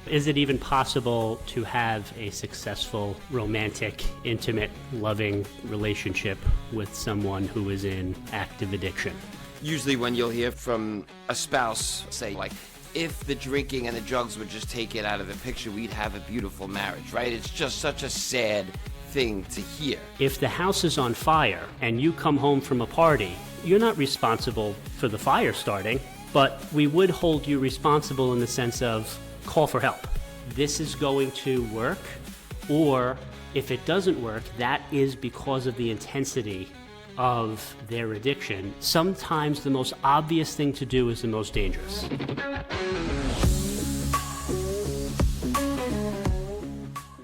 Is it even possible to have a successful, romantic, intimate, loving relationship with someone who is in active addiction? Usually when you'll hear from a spouse say, like, if the drinking and the drugs would just take it out of the picture, we'd have a beautiful marriage, right? It's just such a sad thing to hear. If the house is on fire and you come home from a party, you're not responsible for the fire starting, but we would hold you responsible in the sense of call for help. This is going to work, or if it doesn't work, that is because of the intensity of their addiction. Sometimes the most obvious thing to do is the most dangerous.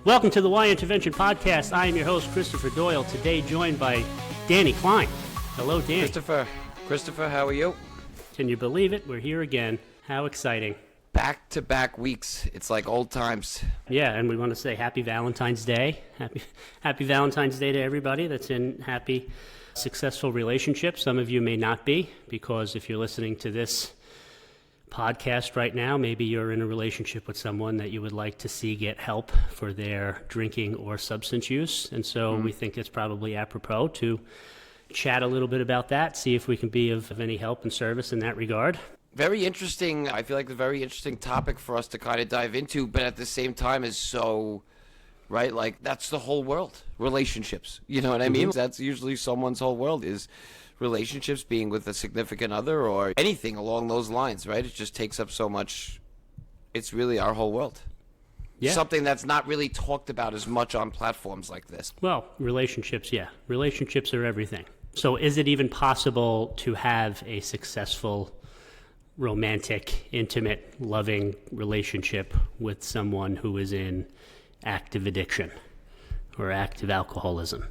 Welcome to the Why Intervention Podcast. I am your host, Christopher Doyle, today joined by Danny Klein. Hello, Danny. Christopher, how are you? Can you believe it? We're here again. How exciting. Back-to-back weeks. It's like old times. Yeah, and we want to say happy Valentine's Day. Happy Valentine's Day to everybody that's in happy, successful relationships. Some of you may not be, because if you're listening to this podcast right now, maybe you're in a relationship with someone that you would like to see get help for their drinking or substance use. And so we think it's probably apropos to chat a little bit about that, see if we can be of any help and service in that regard. Very interesting. I feel like a very interesting topic for us to kind of dive into, but at the same time is so, right? Like, that's the whole world, relationships. You know what I mean? That's usually someone's whole world is relationships, being with a significant other or anything along those lines, right? It just takes up so much. It's really our whole world. Yeah. Something that's not really talked about as much on platforms like this. Well, relationships, yeah. Relationships are everything. So is it even possible to have a successful, romantic, intimate, loving relationship with someone who is in active addiction or active alcoholism?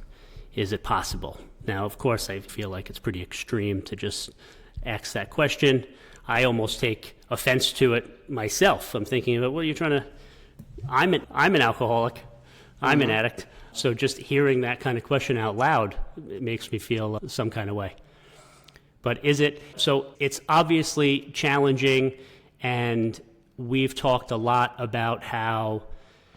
Is it possible? Now, of course, I feel like it's pretty extreme to just ask that question. I almost take offense to it myself. I'm thinking about, well, you're trying to, I'm an alcoholic, I'm an addict. So just hearing that kind of question out loud, it makes me feel some kind of way. But is it? So it's obviously challenging, and we've talked a lot about how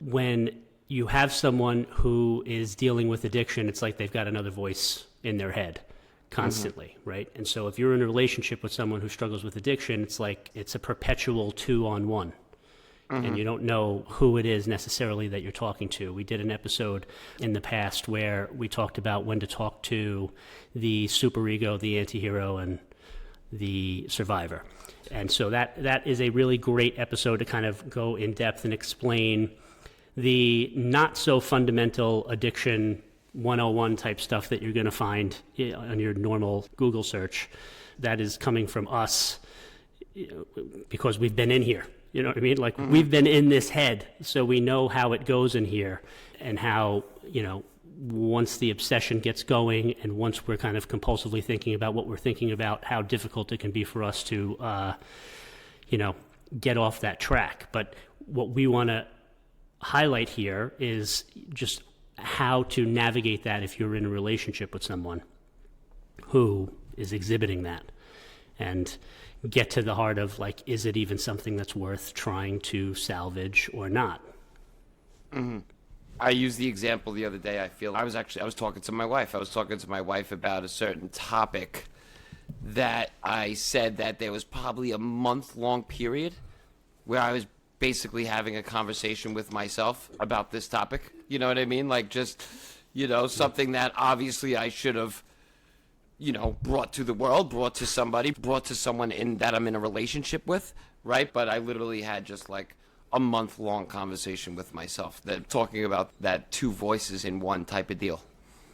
when you have someone who is dealing with addiction, it's like they've got another voice in their head constantly, right? And so if you're in a relationship with someone who struggles with addiction, it's like it's a perpetual 2-on-1. And you don't know who it is necessarily that you're talking to. We did an episode in the past where we talked about when to talk to the superego, the antihero, and the survivor. And so that is a really great episode to kind of go in depth and explain the not so fundamental addiction 101 type stuff that you're going to find on your normal Google search. That is coming from us because we've been in here. You know what I mean? Like, we've been in this head, so we know how it goes in here and how, once the obsession gets going and once we're kind of compulsively thinking about what we're thinking about, how difficult it can be for us to, get off that track. But what we want to highlight here is just how to navigate that if you're in a relationship with someone who is exhibiting that, and get to the heart of, like, is it even something that's worth trying to salvage or not? I used the example the other day. I was talking to my wife. I was talking to my wife about a certain topic that I said that there was probably a month-long period where I was basically having a conversation with myself about this topic. You know what I mean? Like, just, something that obviously I should have brought to the world, brought to somebody, brought to someone that I'm in a relationship with, right? But I literally had just like a month-long conversation with myself, that talking about that two voices in one type of deal.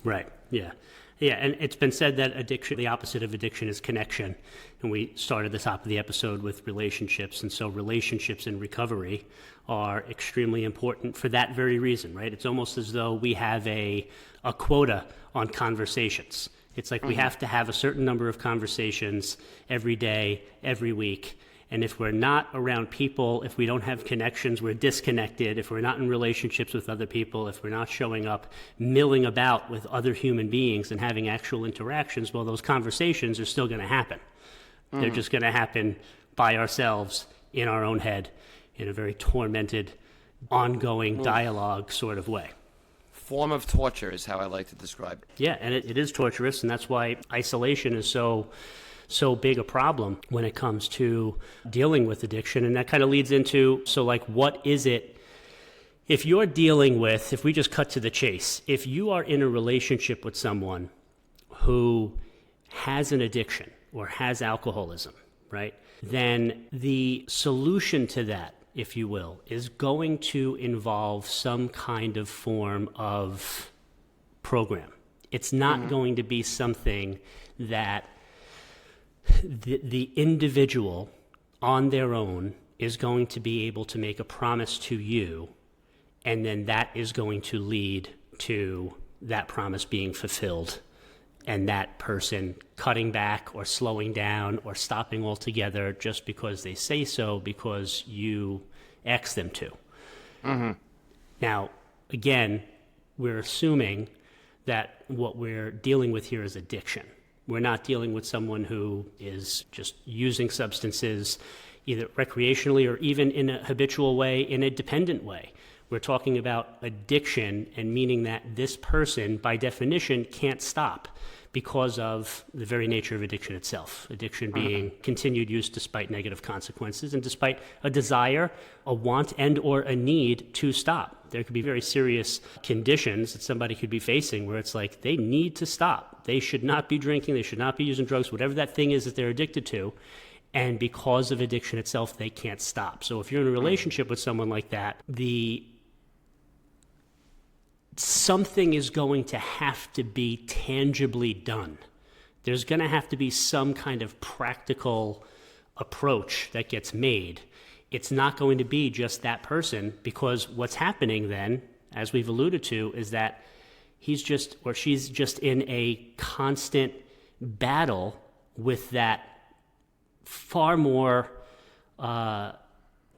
Right, yeah. Yeah, and it's been said that addiction, the opposite of addiction is connection. And we started the top of the episode with relationships. And so relationships in recovery are extremely important for that very reason, right? It's almost as though we have a quota on conversations. It's like we have to have a certain number of conversations every day, every week. And if we're not around people, if we don't have connections, we're disconnected. If we're not in relationships with other people, if we're not showing up, milling about with other human beings and having actual interactions, well, those conversations are still going to happen. They're just going to happen by ourselves, in our own head, in a very tormented, ongoing dialogue sort of way. Form of torture is how I like to describe it. Yeah, and it is torturous, and that's why isolation is so big a problem when it comes to dealing with addiction. And that kind of leads into, so like, what is it, if you're dealing with, if we just cut to the chase, if you are in a relationship with someone who has an addiction or has alcoholism, right, then the solution to that, if you will, is going to involve some kind of form of program. It's not going to be something that the individual on their own is going to be able to make a promise to you, and then that is going to lead to that promise being fulfilled and that person cutting back or slowing down or stopping altogether just because they say so because you ask them to. Now, again, we're assuming that what we're dealing with here is addiction. We're not dealing with someone who is just using substances either recreationally or even in a habitual way, in a dependent way. We're talking about addiction, and meaning that this person, by definition, can't stop because of the very nature of addiction itself. Addiction being continued use despite negative consequences and despite a desire, a want, and or a need to stop. There could be very serious conditions that somebody could be facing where it's like they need to stop. They should not be drinking, they should not be using drugs, whatever that thing is that they're addicted to. And because of addiction itself, they can't stop. So if you're in a relationship with someone like that, something is going to have to be tangibly done. There's going to have to be some kind of practical approach that gets made. It's not going to be just that person, because what's happening then, as we've alluded to, is that he's just, or she's just in a constant battle with that far more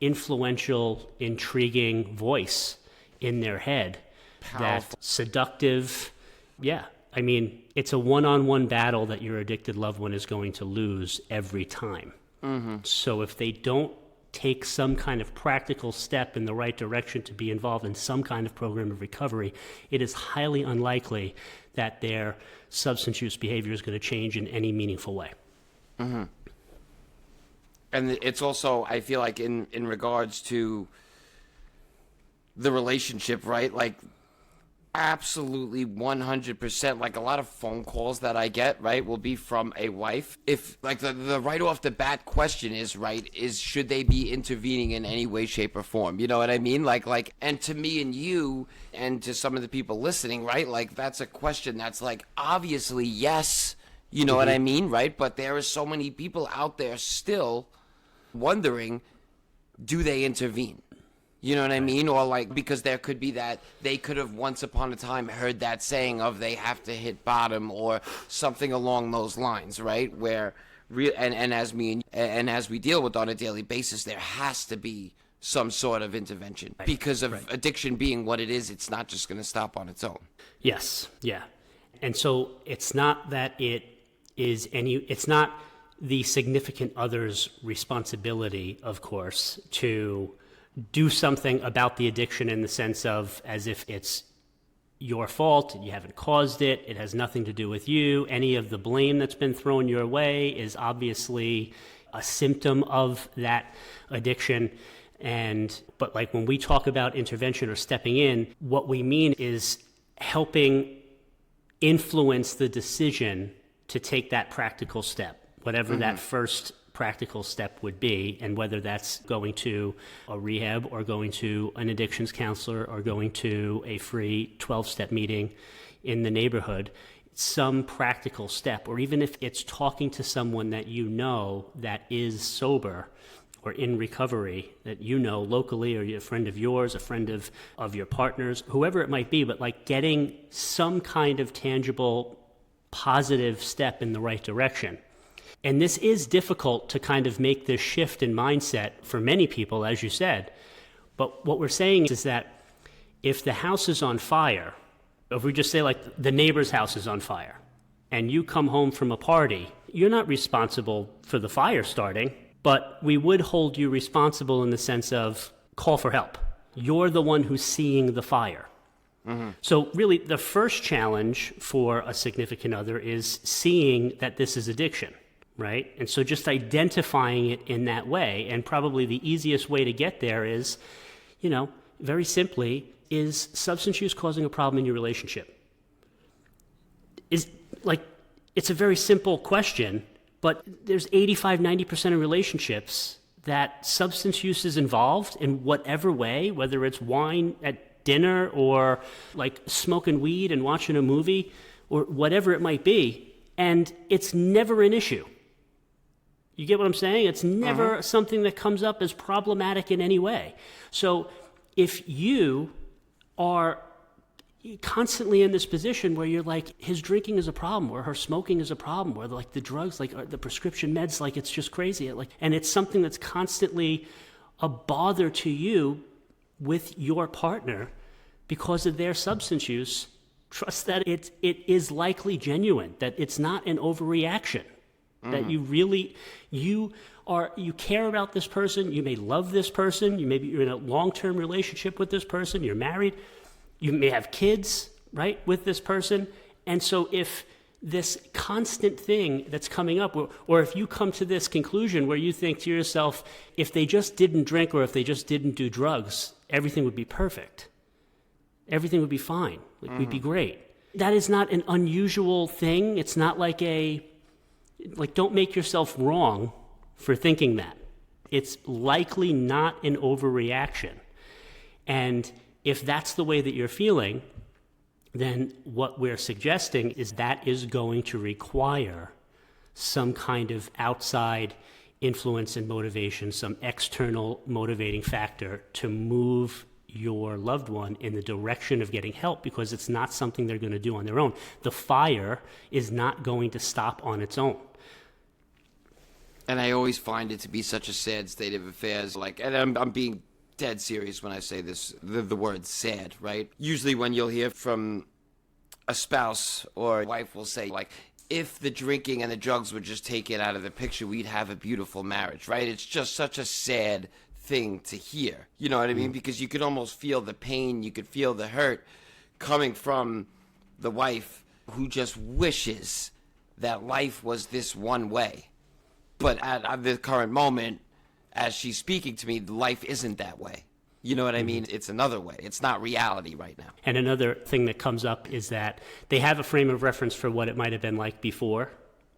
influential, intriguing voice in their head. That seductive, yeah. I mean, it's a one-on-one battle that your addicted loved one is going to lose every time. So if they don't take some kind of practical step in the right direction to be involved in some kind of program of recovery, it is highly unlikely that their substance use behavior is going to change in any meaningful way. And it's also, I feel like in regards to the relationship, right? Like, absolutely 100%, like a lot of phone calls that I get, right, will be from a wife. If like the right off the bat question is, right, is should they be intervening in any way, shape, or form? You know what I mean? Like, and to me and you and to some of the people listening, right, like that's a question that's like obviously yes, you know what I mean, right? But there are so many people out there still wondering, do they intervene? You know what I mean? Or like, because there could be that they could have once upon a time heard that saying of they have to hit bottom or something along those lines, right? Where and as we deal with on a daily basis, there has to be some sort of intervention because of addiction being what it is. It's not just going to stop on its own. Yes. Yeah. And so it's not that it's not the significant other's responsibility, of course, to do something about the addiction in the sense of as if it's your fault, you haven't caused it, it has nothing to do with you. Any of the blame that's been thrown your way is obviously a symptom of that addiction. But like when we talk about intervention or stepping in, what we mean is helping influence the decision to take that practical step, whatever that first practical step would be, and whether that's going to a rehab or going to an addictions counselor or going to a free 12-step meeting in the neighborhood, some practical step, or even if it's talking to someone that you know that is sober or in recovery, that you know locally, or a friend of yours, a friend of your partner's, whoever it might be, but like getting some kind of tangible positive step in the right direction. And this is difficult to kind of make this shift in mindset for many people, as you said. But what we're saying is that if the house is on fire, if we just say like the neighbor's house is on fire, and you come home from a party, you're not responsible for the fire starting. but we would hold you responsible in the sense of call for help. You're the one who's seeing the fire. So really, the first challenge for a significant other is seeing that this is addiction, right? And so just identifying it in that way, and probably the easiest way to get there is, very simply, is substance use causing a problem in your relationship? It's a very simple question, but there's 85-90% of relationships that substance use is involved in whatever way, whether it's wine at dinner or like smoking weed and watching a movie or whatever it might be, and it's never an issue. You get what I'm saying? It's never something that comes up as problematic in any way. So if you are constantly in this position where you're like, his drinking is a problem, or her smoking is a problem, or like the drugs, like the prescription meds, like it's just crazy, and it's something that's constantly a bother to you with your partner because of their substance use, trust that it is likely genuine, that it's not an overreaction, that you care about this person, you may love this person, you're in a long-term relationship with this person, you're married, you may have kids, right, with this person. And so if this constant thing that's coming up, or if you come to this conclusion where you think to yourself, if they just didn't drink or if they just didn't do drugs, everything would be perfect. Everything would be fine. We'd be great. That is not an unusual thing. It's not don't make yourself wrong for thinking that. It's likely not an overreaction. And if that's the way that you're feeling, then what we're suggesting is that is going to require some kind of outside influence and motivation, some external motivating factor to move your loved one in the direction of getting help, because it's not something they're going to do on their own. The fire is not going to stop on its own. And I always find it to be such a sad state of affairs. And I'm being dead serious when I say this, the word sad, right? Usually when you'll hear from a spouse or a wife will say, if the drinking and the drugs were just taken out of the picture, we'd have a beautiful marriage, right? It's just such a sad thing to hear. You know what I mean? Because you could almost feel the pain, you could feel the hurt coming from the wife who just wishes that life was this one way. But at the current moment, as she's speaking to me, life isn't that way. You know what I mean? It's another way. It's not reality right now. And another thing that comes up is that they have a frame of reference for what it might have been like before.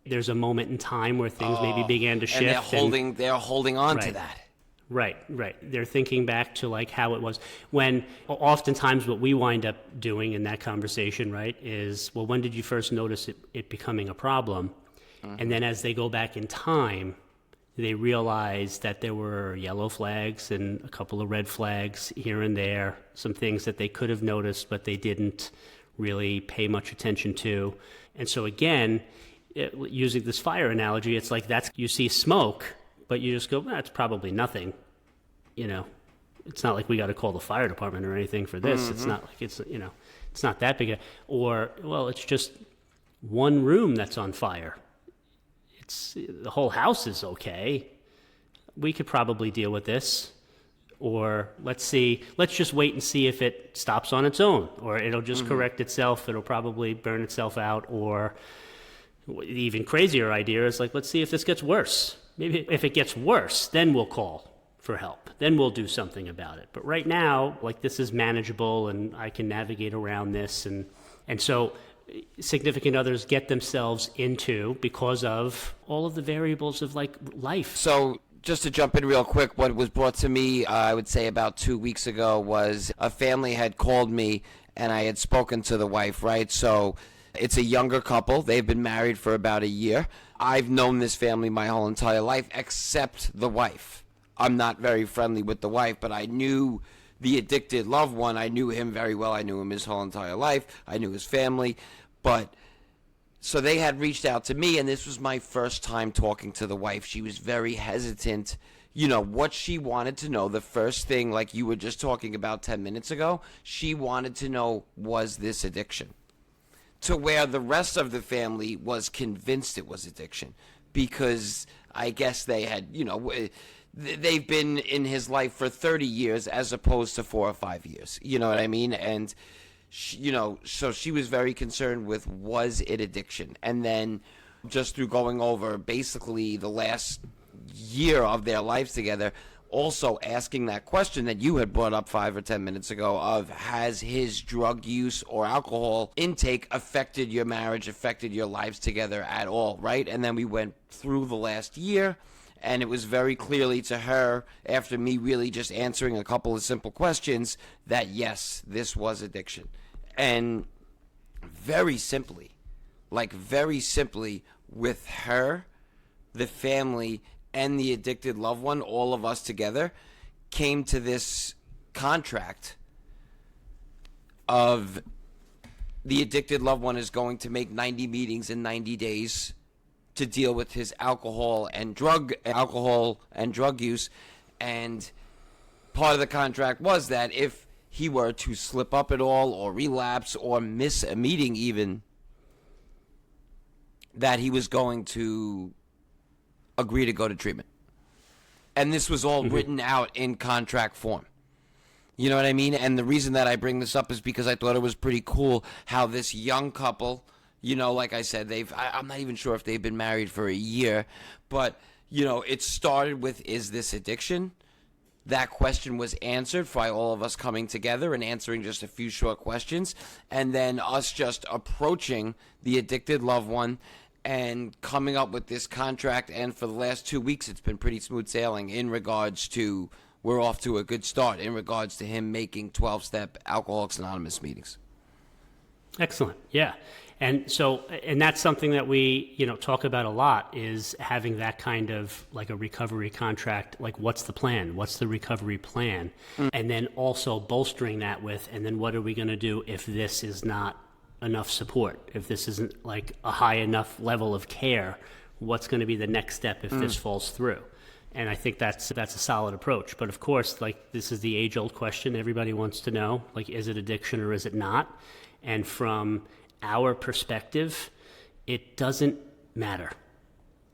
There's a moment in time where things maybe began to shift. And they're holding on to that. Right. They're thinking back to how it was. When oftentimes what we wind up doing in that conversation, right, is, well, when did you first notice it becoming a problem? And then as they go back in time, they realize that there were yellow flags and a couple of red flags here and there, some things that they could have noticed, but they didn't really pay much attention to. And so again, using this fire analogy, it's you see smoke, but you just go, it's probably nothing. It's not like we got to call the fire department or anything for this. It's not like it's not that big. It's just one room that's on fire. The whole house is okay. We could probably deal with this. Or let's just wait and see if it stops on its own, or it'll just correct itself. It'll probably burn itself out. Or the even crazier idea is let's see if this gets worse. Maybe if it gets worse, then we'll call for help. Then we'll do something about it. But right now, this is manageable and I can navigate around this. And so significant others get themselves into because of all of the variables of life. So just to jump in real quick, what was brought to me, I would say about 2 weeks ago, was a family had called me and I had spoken to the wife, right? So it's a younger couple. They've been married for about a year. I've known this family my whole entire life, except the wife. I'm not very friendly with the wife, but I knew the addicted loved one. I knew him very well. I knew him his whole entire life. I knew his family. So they had reached out to me, and this was my first time talking to the wife. She was very hesitant. What she wanted to know, the first thing, like you were just talking about 10 minutes ago, she wanted to know, was this addiction? To where the rest of the family was convinced it was addiction. Because I guess they had, they've been in his life for 30 years as opposed to 4 or 5 years. You know what I mean? And, so she was very concerned with, was it addiction? And then just through going over basically the last year of their lives together, also asking that question that you had brought up 5 or 10 minutes ago of, has his drug use or alcohol intake affected your marriage, affected your lives together at all, right? And then we went through the last year, and it was very clearly to her, after me really just answering a couple of simple questions, that yes, this was addiction. And very simply, with her, the family, and the addicted loved one, all of us together, came to this contract of the addicted loved one is going to make 90 meetings in 90 days to deal with his alcohol and drug use. And part of the contract was that if he were to slip up at all or relapse or miss a meeting even, that he was going to agree to go to treatment. And this was all written out in contract form. You know what I mean? And the reason that I bring this up is because I thought it was pretty cool how this young couple, like I said, I'm not even sure if they've been married for a year, but, it started with, is this addiction? That question was answered by all of us coming together and answering just a few short questions, and then us just approaching the addicted loved one and coming up with this contract. And for the last 2 weeks, it's been pretty smooth sailing in regards to, we're off to a good start in regards to him making 12-step Alcoholics Anonymous meetings. Excellent. Yeah. And that's something that we, talk about a lot, is having that kind of like a recovery contract. Like, what's the plan? What's the recovery plan? And then also bolstering that with, and then what are we going to do if this is not enough support, if this isn't like a high enough level of care? What's going to be the next step if this falls through? And I think that's a solid approach. But of course, like, this is the age-old question everybody wants to know, like, is it addiction or is it not? And from our perspective, it doesn't matter.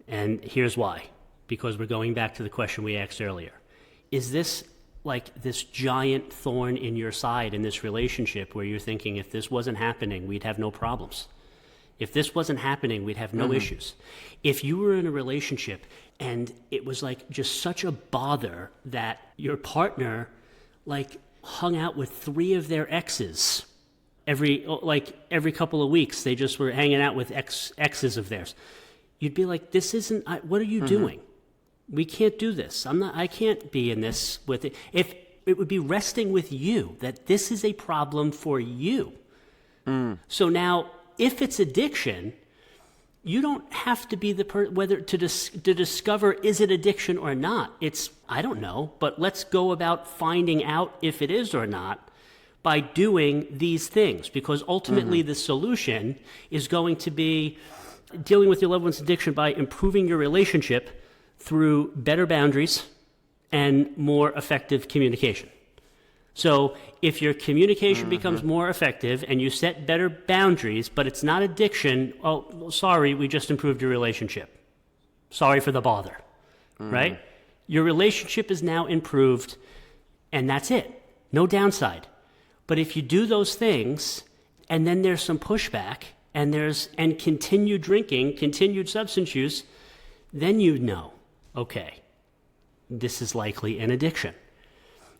And here's why. Because we're going back to the question we asked earlier. Is this like this giant thorn in your side in this relationship where you're thinking, if this wasn't happening, we'd have no problems? If this wasn't happening, we'd have no issues. If you were in a relationship and it was like just such a bother that your partner like hung out with 3 of their exes every couple of weeks, they just were hanging out with exes of theirs, you'd be like, this isn't, what are you doing? We can't do this. I can't be in this with it. If it would be resting with you, that this is a problem for you. So now, if it's addiction, you don't have to be whether to discover, is it addiction or not. It's, I don't know, but let's go about finding out if it is or not by doing these things, because ultimately the solution is going to be dealing with your loved one's addiction by improving your relationship through better boundaries and more effective communication. So if your communication becomes more effective and you set better boundaries, but it's not addiction, oh, sorry, we just improved your relationship. Sorry for the bother, right? Your relationship is now improved, and that's it. No downside. But if you do those things, and then there's some pushback, and continued drinking, continued substance use, then you know, okay, this is likely an addiction.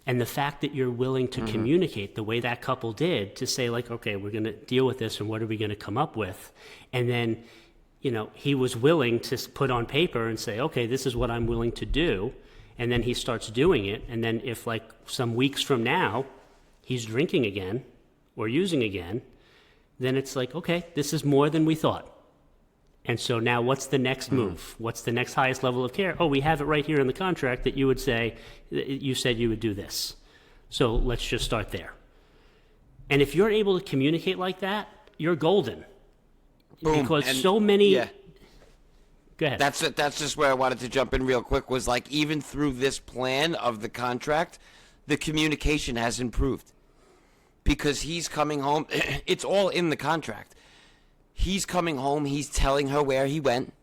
And the fact that you're willing to communicate the way that couple did, to say like, okay, we're going to deal with this, and what are we going to come up with? And then, he was willing to put on paper and say, okay, this is what I'm willing to do. And then he starts doing it. And then if like some weeks from now, he's drinking again or using again, then it's like, okay, this is more than we thought. And so now what's the next move? What's the next highest level of care? Oh, we have it right here in the contract that you said you would do this. So let's just start there. And if you're able to communicate like that, you're golden. Boom. Because And so many... yeah. Go ahead. That's just where I wanted to jump in real quick, was like, even through this plan of the contract, the communication has improved. Because he's coming home, it's all in the contract. He's coming home, he's telling her where he went.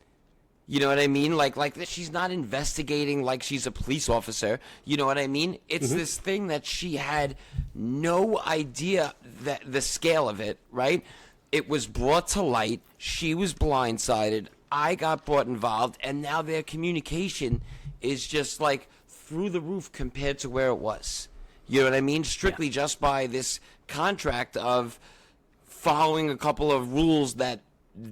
You know what I mean? Like that she's not investigating like she's a police officer. You know what I mean? It's this thing that she had no idea that the scale of it, right? It was brought to light. She was blindsided. I got brought involved, and now their communication is just like through the roof compared to where it was. You know what I mean? Strictly just by this contract of following a couple of rules that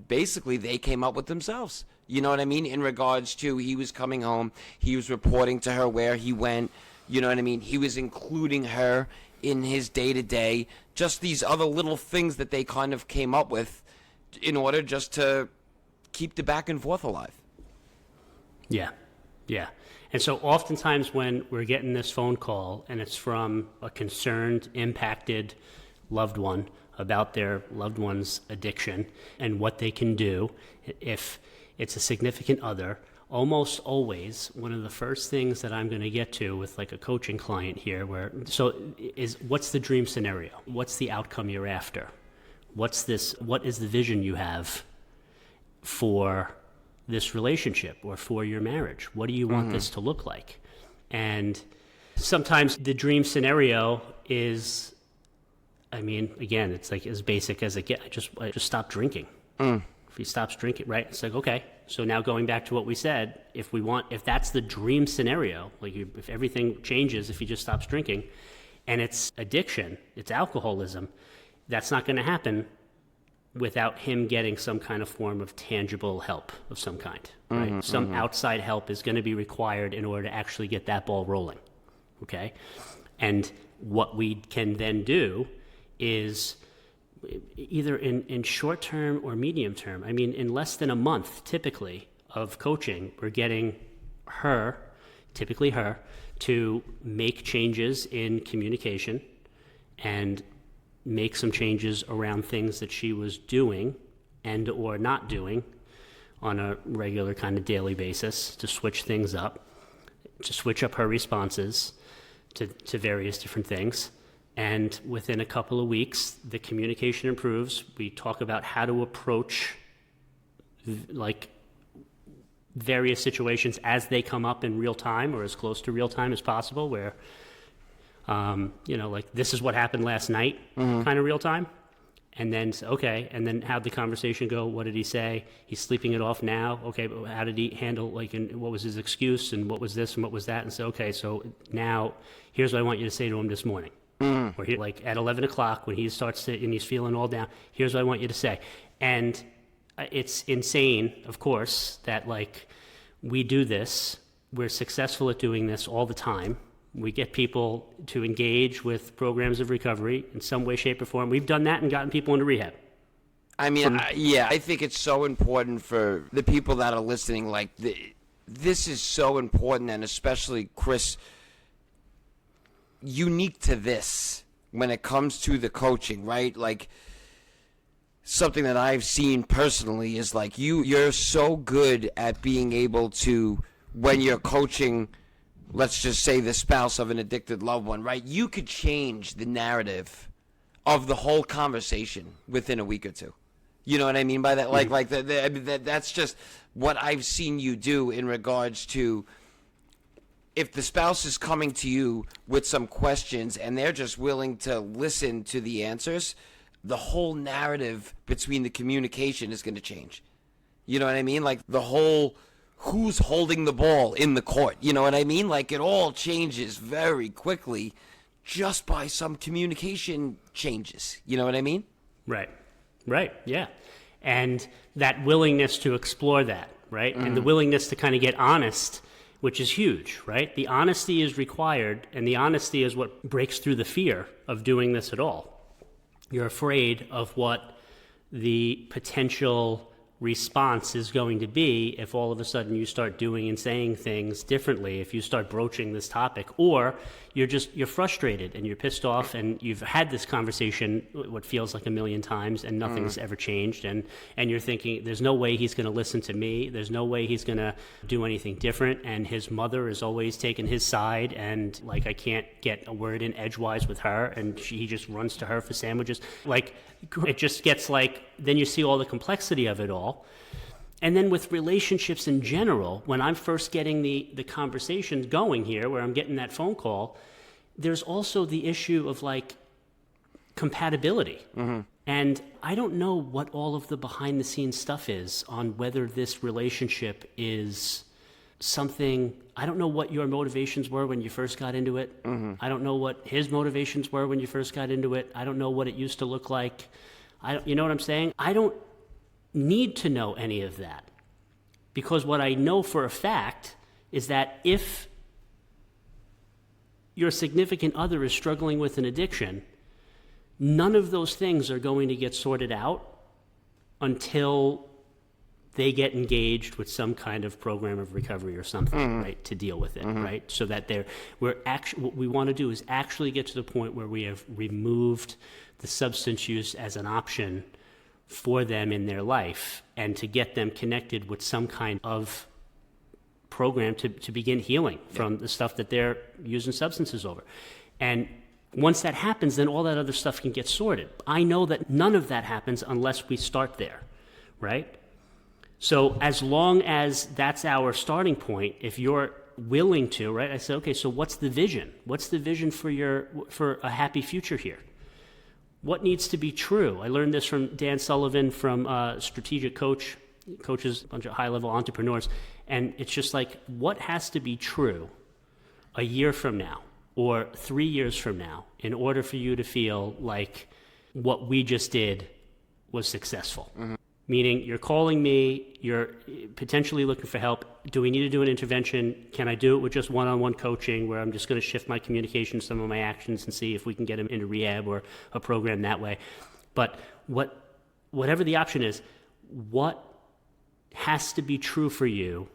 basically they came up with themselves. You know what I mean? In regards to he was coming home, he was reporting to her where he went. You know what I mean? He was including her in his day-to-day. Just these other little things that they kind of came up with in order just to keep the back and forth alive. Yeah, yeah. And so oftentimes when we're getting this phone call and it's from a concerned, impacted loved one about their loved one's addiction and what they can do if it's a significant other, almost always one of the first things that I'm going to get to with like a coaching client here is what's the dream scenario? What's the outcome you're after? What is the vision you have for this relationship or for your marriage? What do you want this to look like? And sometimes the dream scenario is, I mean, again, it's like as basic as it gets. I just stop drinking. If he stops drinking, right? It's like, okay. So now going back to what we said, if that's the dream scenario, like if everything changes, if he just stops drinking, and it's addiction, it's alcoholism, that's not going to happen without him getting some kind of form of tangible help of some kind, right? Some outside help is going to be required in order to actually get that ball rolling, okay? And what we can then do is either in short term or medium term, I mean, in less than a month, typically, of coaching, we're getting typically her, to make changes in communication and make some changes around things that she was doing and or not doing on a regular kind of daily basis, to switch things up, to switch up her responses to various different things. And within a couple of weeks, the communication improves. We talk about how to approach like various situations as they come up in real time or as close to real time as possible, where, like this is what happened last night, kind of real time. And then, okay, and then how'd the conversation go? What did he say? He's sleeping it off now. Okay, but how did he handle, and what was his excuse, and what was this, and what was that? And so, okay, so now here's what I want you to say to him this morning. Or at 11 o'clock when he starts to, and he's feeling all down, here's what I want you to say. And it's insane, of course, that we do this. We're successful at doing this all the time. We get people to engage with programs of recovery in some way, shape, or form. We've done that and gotten people into rehab. I mean, I think it's so important for the people that are listening. This is so important, and especially, Chris, unique to this when it comes to the coaching, right? Like, something that I've seen personally is you're so good at being able to, when you're coaching, let's just say the spouse of an addicted loved one, right? You could change the narrative of the whole conversation within a week or two. You know what I mean by that? That's just what I've seen you do in regards to, if the spouse is coming to you with some questions and they're just willing to listen to the answers, the whole narrative between the communication is going to change. You know what I mean? The whole who's holding the ball in the court. You know what I mean? It all changes very quickly just by some communication changes. You know what I mean? Right, yeah. And that willingness to explore that, right? And the willingness to kind of get honest, which is huge, right? The honesty is required, and the honesty is what breaks through the fear of doing this at all. You're afraid of what the potential response is going to be if all of a sudden you start doing and saying things differently, if you start broaching this topic, or you're frustrated and you're pissed off and you've had this conversation what feels like a million times and nothing's ever changed, and you're thinking there's no way he's going to listen to me, there's no way he's going to do anything different, and his mother is always taking his side, and I can't get a word in edgewise with her, and he just runs to her for sandwiches. It just gets then you see all the complexity of it all. And then with relationships in general, when I'm first getting the conversations going here, where I'm getting that phone call, there's also the issue of like compatibility. And I don't know what all of the behind the scenes stuff is on whether this relationship is something. I don't know what your motivations were when you first got into it. I don't know what his motivations were when you first got into it. I don't know what it used to look like. You know what I'm saying? I don't need to know any of that, because what I know for a fact is that if your significant other is struggling with an addiction, none of those things are going to get sorted out until they get engaged with some kind of program of recovery or something, right, to deal with it, right? So that what we want to do is actually get to the point where we have removed the substance use as an option for them in their life, and to get them connected with some kind of program to begin healing from the stuff that they're using substances over. And once that happens, then all that other stuff can get sorted. I know that none of that happens unless we start there, right? So as long as that's our starting point, if you're willing to, right, I say, okay, so what's the vision? What's the vision for a happy future here? What needs to be true? I learned this from Dan Sullivan, from Strategic Coach, coaches a bunch of high-level entrepreneurs, and it's just like, what has to be true a year from now or 3 years from now in order for you to feel like what we just did was successful? Meaning, you're calling me, you're potentially looking for help. Do we need to do an intervention? Can I do it with just one-on-one coaching, where I'm just going to shift my communication, some of my actions, and see if we can get them into rehab or a program that way? But whatever the option is, what has to be true for you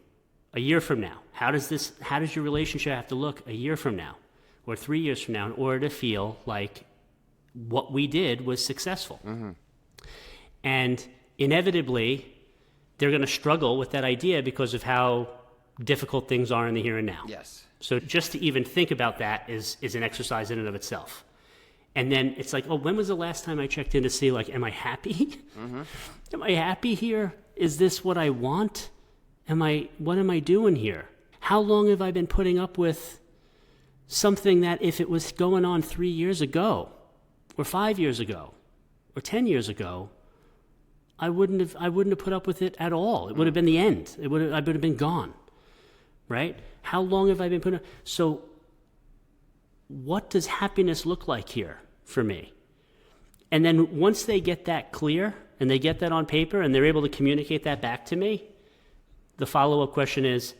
a year from now? How does your relationship have to look a year from now or 3 years from now in order to feel like what we did was successful? And inevitably, they're going to struggle with that idea because of how difficult things are in the here and now. Yes. So just to even think about that is an exercise in and of itself. And then it's like, oh, when was the last time I checked in to see, like, am I happy? Am I happy here? Is this what I want? What am I doing here? How long have I been putting up with something that if it was going on 3 years ago or 5 years ago or 10 years ago, I wouldn't have put up with it at all. It would have been the end. I would have been gone, right? How long have I been putting up? So what does happiness look like here for me? And then once they get that clear and they get that on paper and they're able to communicate that back to me, the follow-up question is,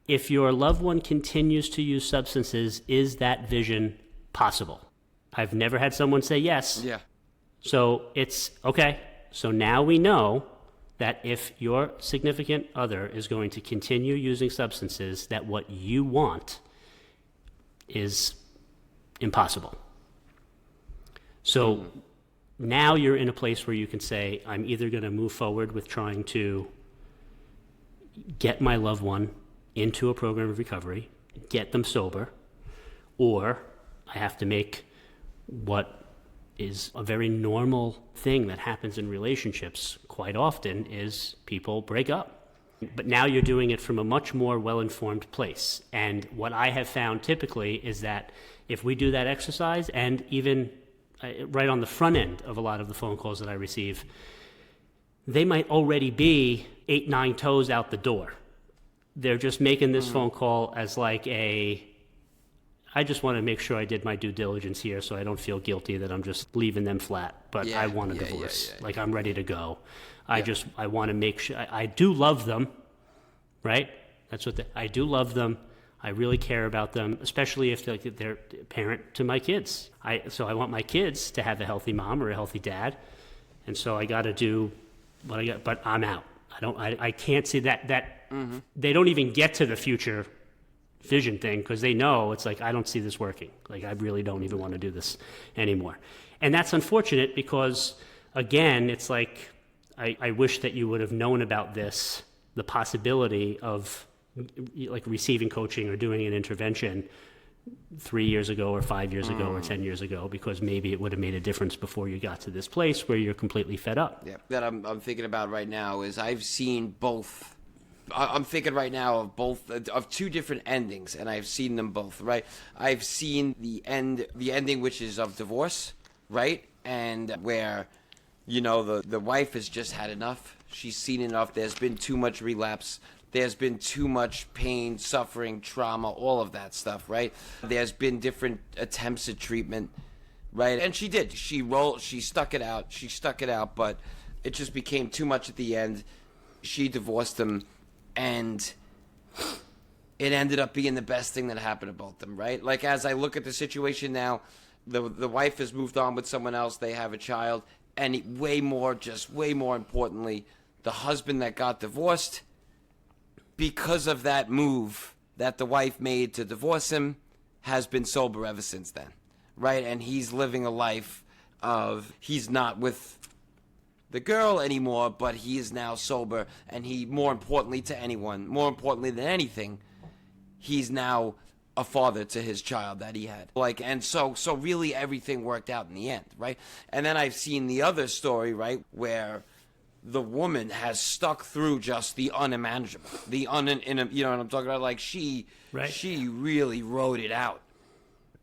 if your loved one continues to use substances, is that vision possible? I've never had someone say yes. Yeah. So it's, okay, so now we know that if your significant other is going to continue using substances, that what you want is impossible. So now you're in a place where you can say, I'm either going to move forward with trying to get my loved one into a program of recovery, get them sober, or I have to make what is a very normal thing that happens in relationships quite often, is people break up. But now you're doing it from a much more well-informed place. And what I have found typically is that if we do that exercise, and even right on the front end of a lot of the phone calls that I receive, they might already be 8, 9 toes out the door. They're just making this phone call as like I just want to make sure I did my due diligence here so I don't feel guilty that I'm just leaving them flat, but I want a divorce. Like, I'm ready to go. I want to make sure, I do love them, right? That's what I do love them. I really care about them, especially if they're a parent to my kids. So I want my kids to have a healthy mom or a healthy dad, and so I got to do what I got, but I'm out. I can't see that they don't even get to the future vision thing, because they know it's like, I don't see this working. Like, I really don't even want to do this anymore. And that's unfortunate, because again, it's like, I wish that you would have known about this, the possibility of like receiving coaching or doing an intervention 3 years ago or 5 years ago or 10 years ago, because maybe it would have made a difference before you got to this place where you're completely fed up. Yeah, that I'm thinking about right now is I've seen both. I'm thinking right now of both of two different endings, and I've seen them both. Right, I've seen the ending which is of divorce, right, and where, you know, the wife has just had enough. She's seen enough. There's been too much relapse. There's been too much pain, suffering, trauma, all of that stuff, right? There's been different attempts at treatment, right? And she did. She stuck it out. She stuck it out, but it just became too much at the end. She divorced him, and it ended up being the best thing that happened to both of them, right? Like, as I look at the situation now, the wife has moved on with someone else. They have a child, and way more importantly, the husband that got divorced, because of that move that the wife made to divorce him, has been sober ever since then, right? And he's living a life of, he's not with the girl anymore, but he is now sober, and he, more importantly than anything, he's now a father to his child that he had. Like, and so really everything worked out in the end, right? And then I've seen the other story, right, where the woman has stuck through just the unimaginable, you know what I'm talking about? Like, she really wrote it out.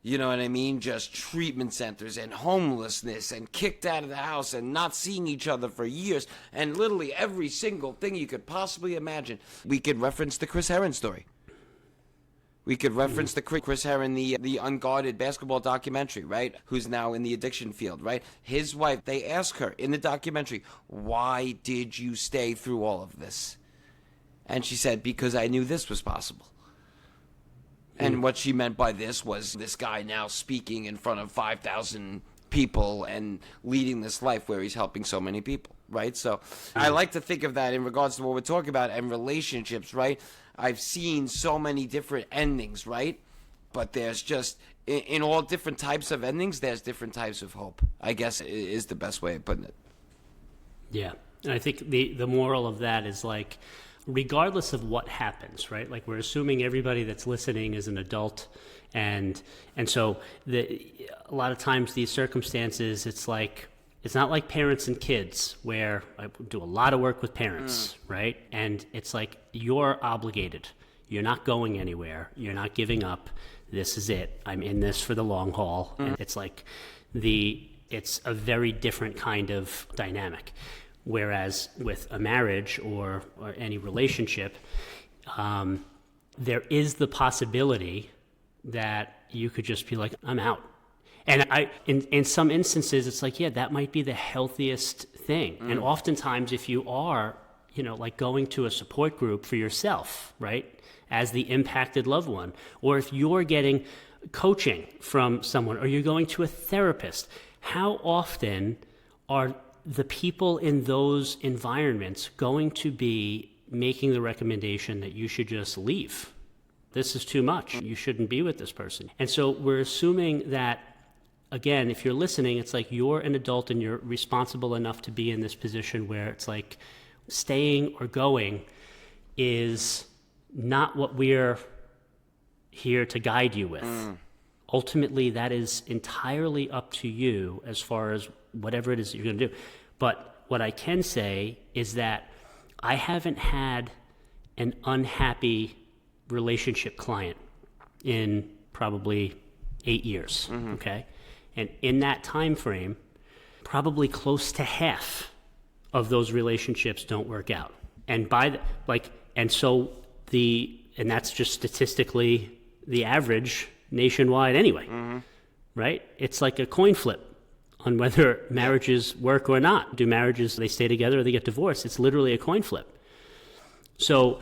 You know what I mean? Just treatment centers and homelessness and kicked out of the house and not seeing each other for years, and literally every single thing you could possibly imagine. We could reference the Chris Herron story. We could reference the Chris Herron, the Unguarded basketball documentary, right? Who's now in the addiction field, right? His wife, they ask her in the documentary, why did you stay through all of this? And she said, because I knew this was possible. And what she meant by this was this guy now speaking in front of 5,000 people and leading this life where he's helping so many people, right? So I like to think of that in regards to what we're talking about and relationships, right? I've seen so many different endings, right? But there's just, in all different types of endings, there's different types of hope, I guess is the best way of putting it. Yeah. And I think the moral of that is, like, regardless of what happens, right? Like, we're assuming everybody that's listening is an adult. And so a lot of times these circumstances, it's like, it's not like parents and kids, where I do a lot of work with parents, right? And it's like, you're obligated. You're not going anywhere. You're not giving up. This is it. I'm in this for the long haul. And it's like it's a very different kind of dynamic. Whereas with a marriage or any relationship, there is the possibility that you could just be like, I'm out. And in some instances, it's like, yeah, that might be the healthiest thing. And oftentimes, if you are, you know, like going to a support group for yourself, right, as the impacted loved one, or if you're getting coaching from someone, or you're going to a therapist, how often are the people in those environments going to be making the recommendation that you should just leave? This is too much. You shouldn't be with this person. And so we're assuming that, again, if you're listening, it's like you're an adult and you're responsible enough to be in this position where it's like staying or going is not what we're here to guide you with. Ultimately, that is entirely up to you as far as whatever it is that you're going to do. But what I can say is that I haven't had an unhappy relationship client in probably 8 years, okay? And in that time frame, probably close to half of those relationships don't work out. And and that's just statistically the average nationwide anyway, right? It's like a coin flip on whether marriages work or not. Do marriages, they stay together or they get divorced? It's literally a coin flip. So,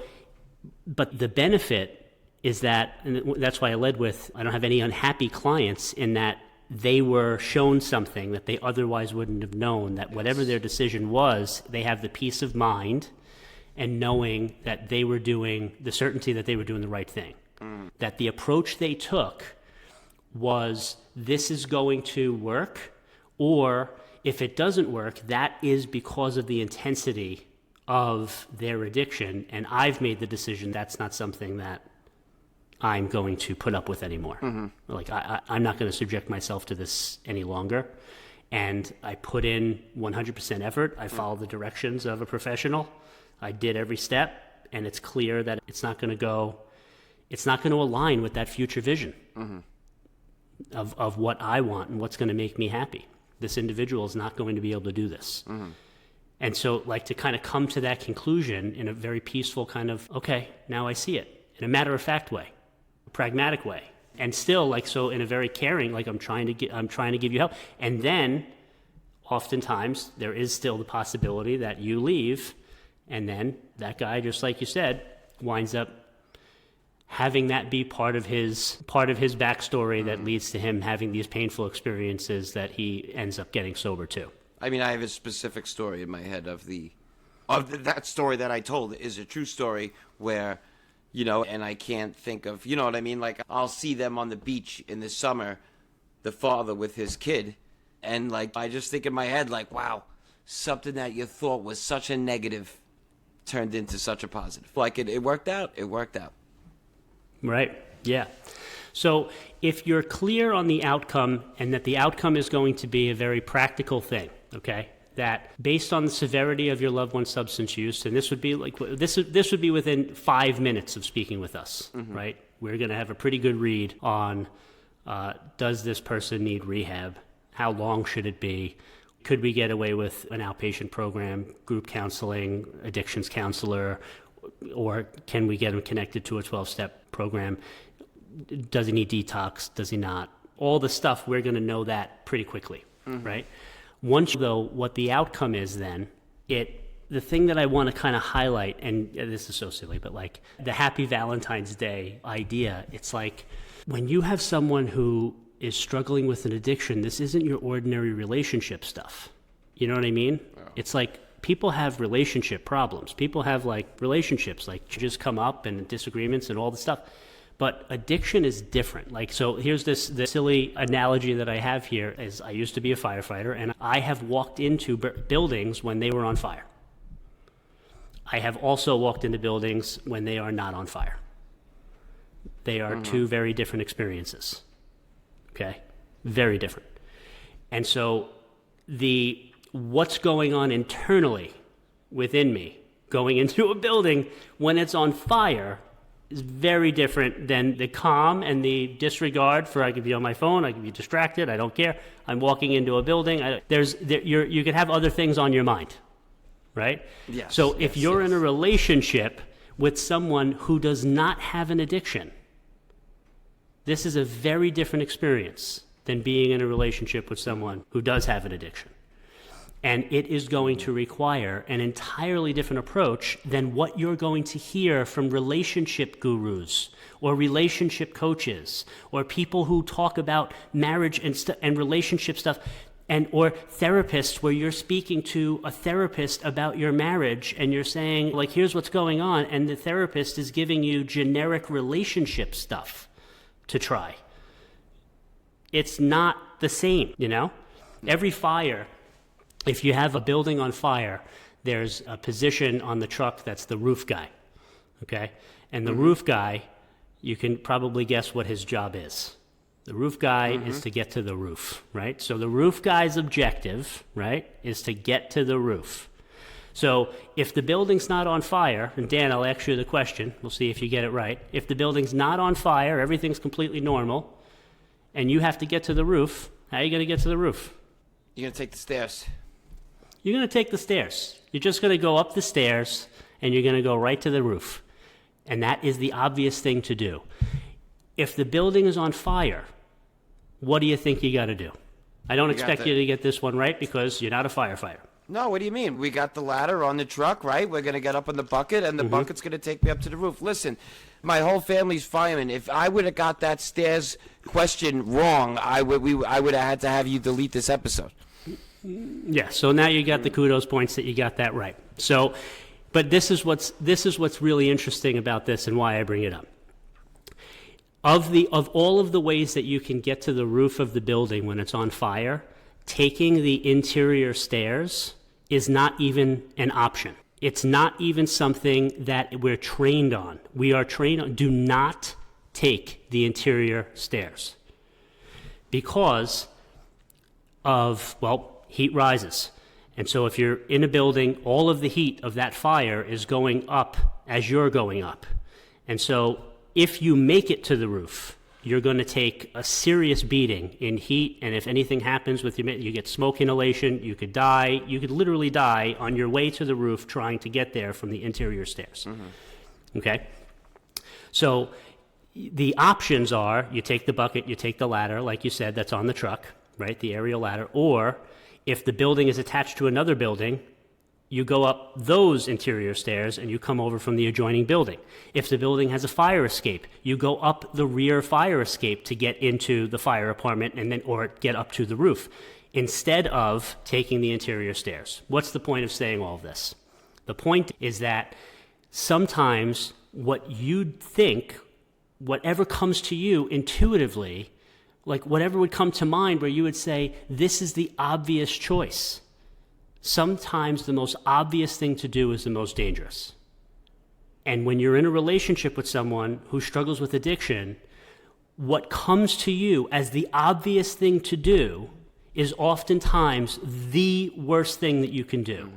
but the benefit is that, and that's why I led with, I don't have any unhappy clients, in that they were shown something that they otherwise wouldn't have known, that whatever their decision was, they have the peace of mind and knowing that they were doing, the certainty that they were doing the right thing. That the approach they took was, this is going to work, or if it doesn't work, that is because of the intensity of their addiction, and I've made the decision that's not something that I'm going to put up with anymore. Like, I'm not going to subject myself to this any longer. And I put in 100% effort. I followed the directions of a professional. I did every step, and it's clear that it's not going to align with that future vision of what I want and what's going to make me happy. This individual is not going to be able to do this. And so, like, to kind of come to that conclusion in a very peaceful kind of, okay, now I see it, in a matter-of-fact way, a pragmatic way. And still, like, so in a very caring, like, I'm trying to give you help. And then, oftentimes, there is still the possibility that you leave, and then that guy, just like you said, winds up having that be part of his backstory that leads to him having these painful experiences that he ends up getting sober too. I mean, I have a specific story in my head of that story that I told is a true story where, you know, and I can't think of, you know what I mean? Like, I'll see them on the beach in the summer, the father with his kid, and, like, I just think in my head, like, wow, something that you thought was such a negative turned into such a positive. Like, it worked out. It worked out. Right. Yeah. So if you're clear on the outcome and that the outcome is going to be a very practical thing, okay, that based on the severity of your loved one's substance use, and this would be like this would be within 5 minutes of speaking with us, right? We're going to have a pretty good read on does this person need rehab? How long should it be? Could we get away with an outpatient program, group counseling, addictions counselor, or can we get him connected to a 12-step program? Does he need detox? Does he not? All the stuff, we're going to know that pretty quickly, right? Once, though, what the outcome is then, the thing that I want to kind of highlight, and this is so silly, but like the Happy Valentine's Day idea, it's like when you have someone who is struggling with an addiction, this isn't your ordinary relationship stuff. You know what I mean? Yeah. It's like people have relationship problems. People have like relationships, like just come up and disagreements and all the stuff. But addiction is different. Like, so here's the silly analogy that I have here is I used to be a firefighter, and I have walked into buildings when they were on fire. I have also walked into buildings when they are not on fire. They are two very different experiences. Okay? Very different. And so what's going on internally within me going into a building when it's on fire is very different than the calm and the disregard for I could be on my phone, I could be distracted, I don't care. I'm walking into a building. You could have other things on your mind, right? Yes. So if you're in a relationship with someone who does not have an addiction, this is a very different experience than being in a relationship with someone who does have an addiction. And it is going to require an entirely different approach than what you're going to hear from relationship gurus or relationship coaches or people who talk about marriage and relationship stuff, or therapists where you're speaking to a therapist about your marriage and you're saying, like, here's what's going on, and the therapist is giving you generic relationship stuff to try. It's not the same, you know? Every fire, if you have a building on fire, there's a position on the truck that's the roof guy, okay? And the roof guy, you can probably guess what his job is. The roof guy is to get to the roof, right? So the roof guy's objective, right, is to get to the roof. So if the building's not on fire, and Dan, I'll ask you the question, we'll see if you get it right. If the building's not on fire, everything's completely normal, and you have to get to the roof, how are you going to get to the roof? You're going to take the stairs. You're going to take the stairs. You're just going to go up the stairs, and you're going to go right to the roof. And that is the obvious thing to do. If the building is on fire, what do you think you got to do? I don't expect you to get this one right because you're not a firefighter. No, what do you mean? We got the ladder on the truck, right? We're going to get up in the bucket, and the bucket's going to take me up to the roof. Listen, my whole family's firemen. If I would have got that stairs question wrong, I would have had to have you delete this episode. Yeah, so now you got the kudos points that you got that right. So, but this is what's really interesting about this and why I bring it up. Of all of the ways that you can get to the roof of the building when it's on fire, taking the interior stairs is not even an option. It's not even something that we're trained on. We are trained on, do not take the interior stairs because of, well, heat rises. And so if you're in a building, all of the heat of that fire is going up as you're going up. And so if you make it to the roof, you're going to take a serious beating in heat, and if anything happens with you get smoke inhalation, you could die. You could literally die on your way to the roof trying to get there from the interior stairs. Okay? So the options are you take the bucket, you take the ladder, like you said, that's on the truck, right, the aerial ladder, or if the building is attached to another building, you go up those interior stairs and you come over from the adjoining building. If the building has a fire escape, you go up the rear fire escape to get into the fire apartment and then or get up to the roof instead of taking the interior stairs. What's the point of saying all of this? The point is that sometimes what you think, whatever comes to you intuitively, like whatever would come to mind where you would say, this is the obvious choice. Sometimes the most obvious thing to do is the most dangerous. And when you're in a relationship with someone who struggles with addiction, what comes to you as the obvious thing to do is oftentimes the worst thing that you can do.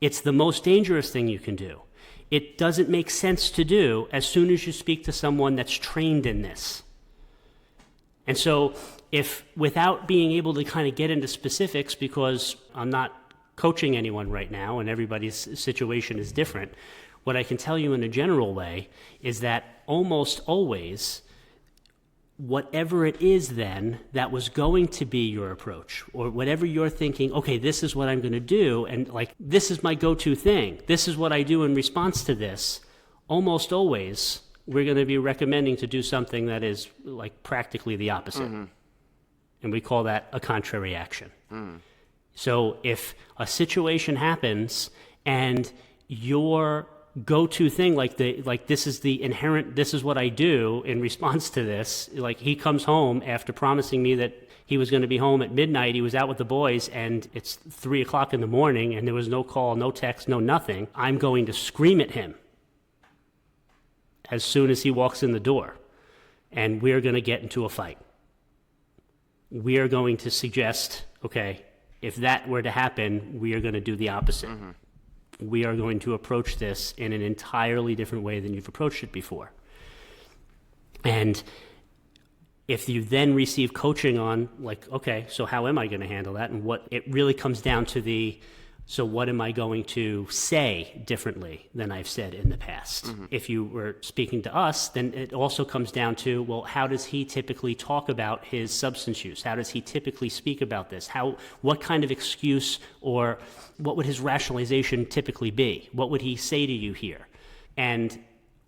It's the most dangerous thing you can do. It doesn't make sense to do as soon as you speak to someone that's trained in this. And so if, without being able to kind of get into specifics, because I'm not coaching anyone right now and everybody's situation is different, what I can tell you in a general way is that almost always, whatever it is then that was going to be your approach, or whatever you're thinking, okay, this is what I'm going to do, and like, this is my go-to thing, this is what I do in response to this, almost always we're going to be recommending to do something that is like practically the opposite. And we call that a contrary action. So if a situation happens and your go-to thing, like this is the inherent, this is what I do in response to this, like he comes home after promising me that he was going to be home at midnight, he was out with the boys, and it's 3 o'clock in the morning and there was no call, no text, no nothing, I'm going to scream at him as soon as he walks in the door, and we're going to get into a fight. We are going to suggest, okay, if that were to happen, we are going to do the opposite. We are going to approach this in an entirely different way than you've approached it before. And if you then receive coaching on, like, okay, so how am I going to handle that? And what it really comes down to so what am I going to say differently than I've said in the past? If you were speaking to us, then it also comes down to, well, how does he typically talk about his substance use? How does he typically speak about this? What kind of excuse or what would his rationalization typically be? What would he say to you here? And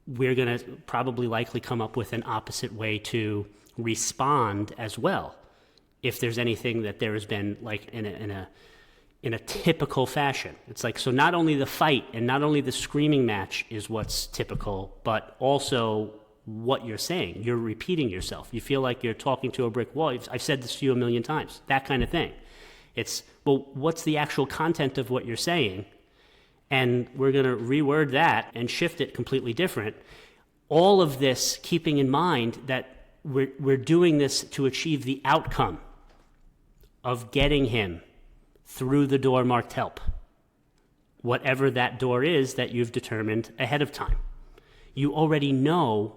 we're going to probably likely come up with an opposite way to respond as well. If there's anything that there has been like in a typical fashion. It's like, so not only the fight and not only the screaming match is what's typical, but also what you're saying. You're repeating yourself. You feel like you're talking to a brick wall. I've said this to you a million times, that kind of thing. It's, well, what's the actual content of what you're saying? And we're going to reword that and shift it completely different. All of this keeping in mind that we're doing this to achieve the outcome of getting him through the door marked help, whatever that door is that you've determined ahead of time. You already know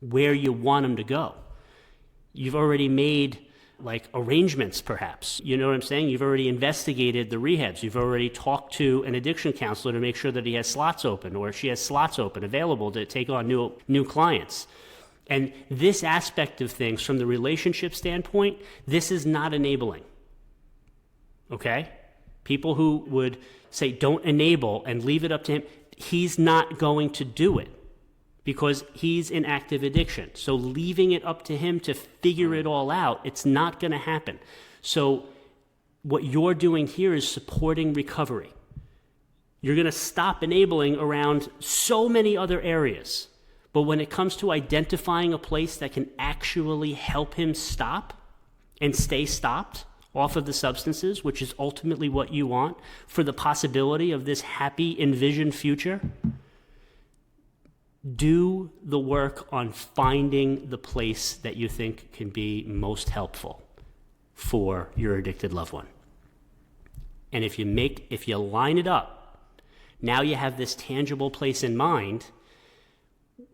where you want him to go. You've already made like arrangements, perhaps. You know what I'm saying? You've already investigated the rehabs. You've already talked to an addiction counselor to make sure that he has slots open or she has slots open available to take on new clients. And this aspect of things, from the relationship standpoint, this is not enabling. Okay? People who would say, don't enable and leave it up to him, he's not going to do it because he's in active addiction. So leaving it up to him to figure it all out, it's not going to happen. So what you're doing here is supporting recovery. You're going to stop enabling around so many other areas. But when it comes to identifying a place that can actually help him stop and stay stopped off of the substances, which is ultimately what you want for the possibility of this happy envisioned future, do the work on finding the place that you think can be most helpful for your addicted loved one. And if you line it up, now you have this tangible place in mind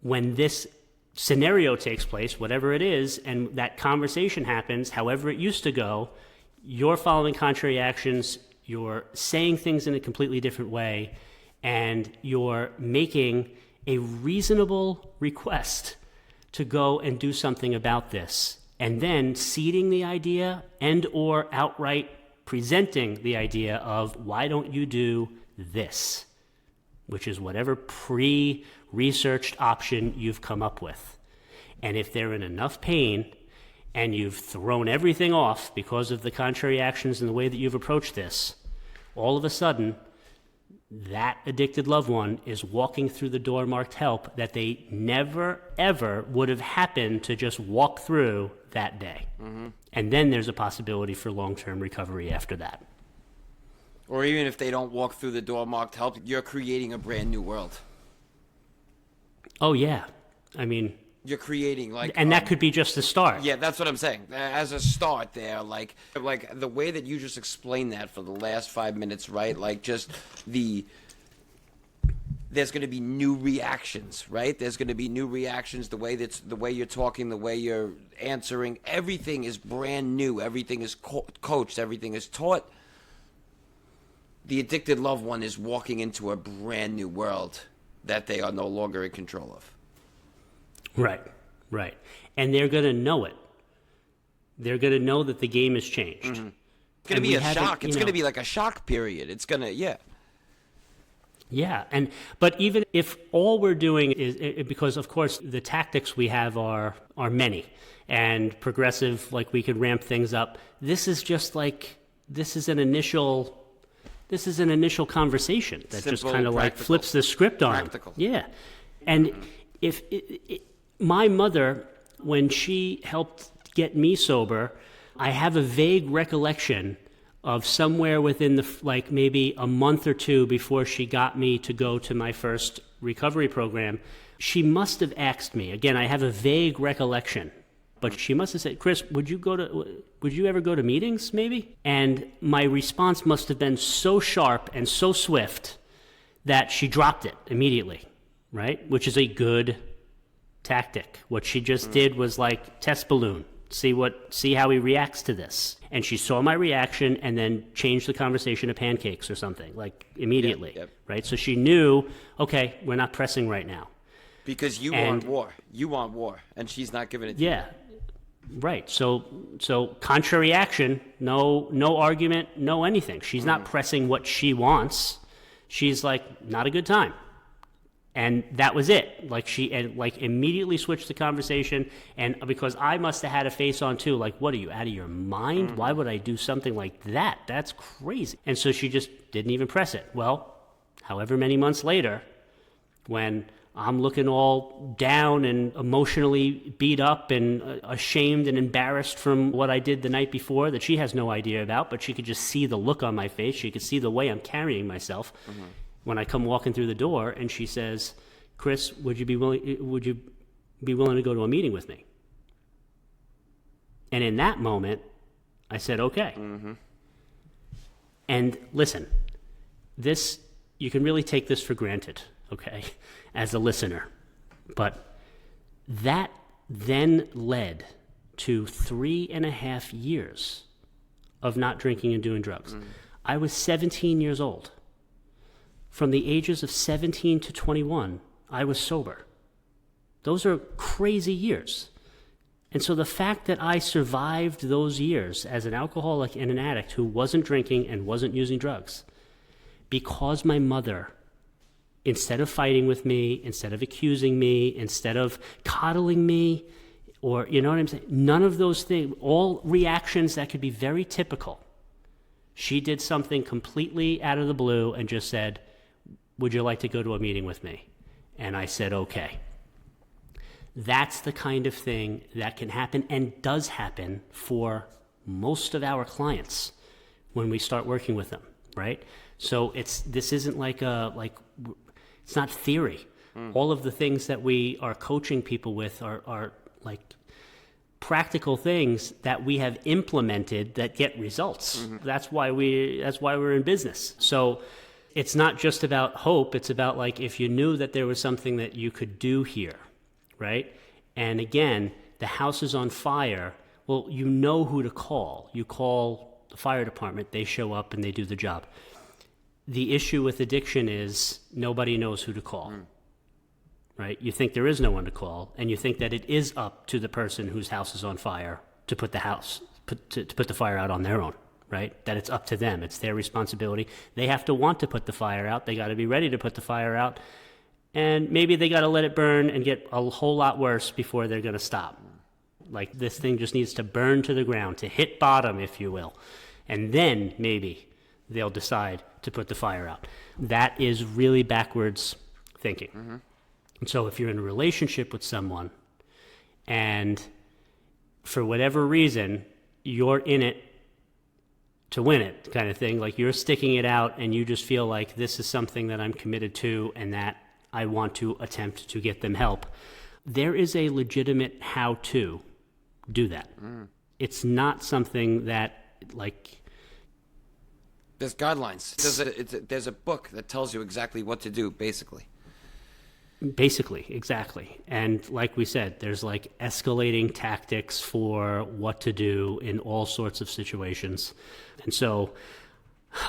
when this scenario takes place, whatever it is, and that conversation happens, however it used to go, you're following contrary actions, you're saying things in a completely different way, and you're making a reasonable request to go and do something about this, and then seeding the idea and or outright presenting the idea of, why don't you do this, which is whatever pre-researched option you've come up with. And if they're in enough pain and you've thrown everything off because of the contrary actions and the way that you've approached this, all of a sudden, that addicted loved one is walking through the door marked help that they never, ever would have happened to just walk through that day. Mm-hmm. And then there's a possibility for long-term recovery after that. Or even if they don't walk through the door marked help, you're creating a brand new world. Oh, yeah. I mean... You're creating and that could be just the start. Yeah, that's what I'm saying. As a start there, like the way that you just explained that for the last 5 minutes, right? Like just there's going to be new reactions, right? There's going to be new reactions. The way you're talking, the way you're answering, everything is brand new. Everything is coached. Everything is taught. The addicted loved one is walking into a brand new world that they are no longer in control of. Right. And they're going to know it. They're going to know that the game has changed. Mm-hmm. It's going to be a shock. It's going to be like a shock period. It's going to, yeah. Yeah, but even if all we're doing is, because of course the tactics we have are many and progressive, like we could ramp things up. This is just like, this is an initial conversation that just kind of like flips the script on them. Yeah. And if my mother, when she helped get me sober, I have a vague recollection of somewhere within the, maybe a month or two before she got me to go to my first recovery program, she must have asked me, again, I have a vague recollection, but she must have said, Chris, would you ever go to meetings maybe? And my response must have been so sharp and so swift that she dropped it immediately, right? Which is a good tactic. What she just did was like test balloon, see how he reacts to this. And she saw my reaction and then changed the conversation to pancakes or something, like immediately, right? So she knew, okay, we're not pressing right now. Because you want war, and she's not giving it to you. Yeah, right. So contrary action, no argument, no anything. She's not pressing what she wants. She's like, not a good time. And that was it. Like she immediately switched the conversation, and because I must have had a face on too, like, what are you, out of your mind? Mm-hmm. Why would I do something like that? That's crazy. And so she just didn't even press it. Well, however many months later, when I'm looking all down and emotionally beat up and ashamed and embarrassed from what I did the night before that she has no idea about, but she could just see the look on my face. She could see the way I'm carrying myself. Mm-hmm. When I come walking through the door and she says, Chris, would you be willing to go to a meeting with me? And in that moment, I said, okay. Mm-hmm. And listen, this, you can really take this for granted, okay, as a listener. But that then led to 3.5 years of not drinking and doing drugs. Mm. I was 17 years old. From the ages of 17 to 21, I was sober. Those are crazy years. And so the fact that I survived those years as an alcoholic and an addict who wasn't drinking and wasn't using drugs, because my mother, instead of fighting with me, instead of accusing me, instead of coddling me, or, you know what I'm saying? None of those things, all reactions that could be very typical. She did something completely out of the blue and just said, would you like to go to a meeting with me? And I said, okay. That's the kind of thing that can happen and does happen for most of our clients when we start working with them, right? So this isn't it's not theory. All of the things that we are coaching people with are like practical things that we have implemented that get results. That's why we're in business. So it's not just about hope. It's about like, if you knew that there was something that you could do here, right? And again, the house is on fire. Well, you know who to call. You call the fire department, they show up and they do the job. The issue with addiction is nobody knows who to call. Right? You think there is no one to call, and you think that it is up to the person whose house is on fire to put the fire out on their own, right? That it's up to them. It's their responsibility. They have to want to put the fire out. They got to be ready to put the fire out, and maybe they got to let it burn and get a whole lot worse before they're going to stop. Like, this thing just needs to burn to the ground, to hit bottom, if you will, and then maybe they'll decide to put the fire out. That is really backwards thinking. And so if you're in a relationship with someone and for whatever reason you're in it to win it kind of thing, like you're sticking it out and you just feel like this is something that I'm committed to and that I want to attempt to get them help, there is a legitimate how to do that. It's not something that, like... There's guidelines. There's a book that tells you exactly what to do, basically. Basically, exactly. And like we said, there's like escalating tactics for what to do in all sorts of situations. And so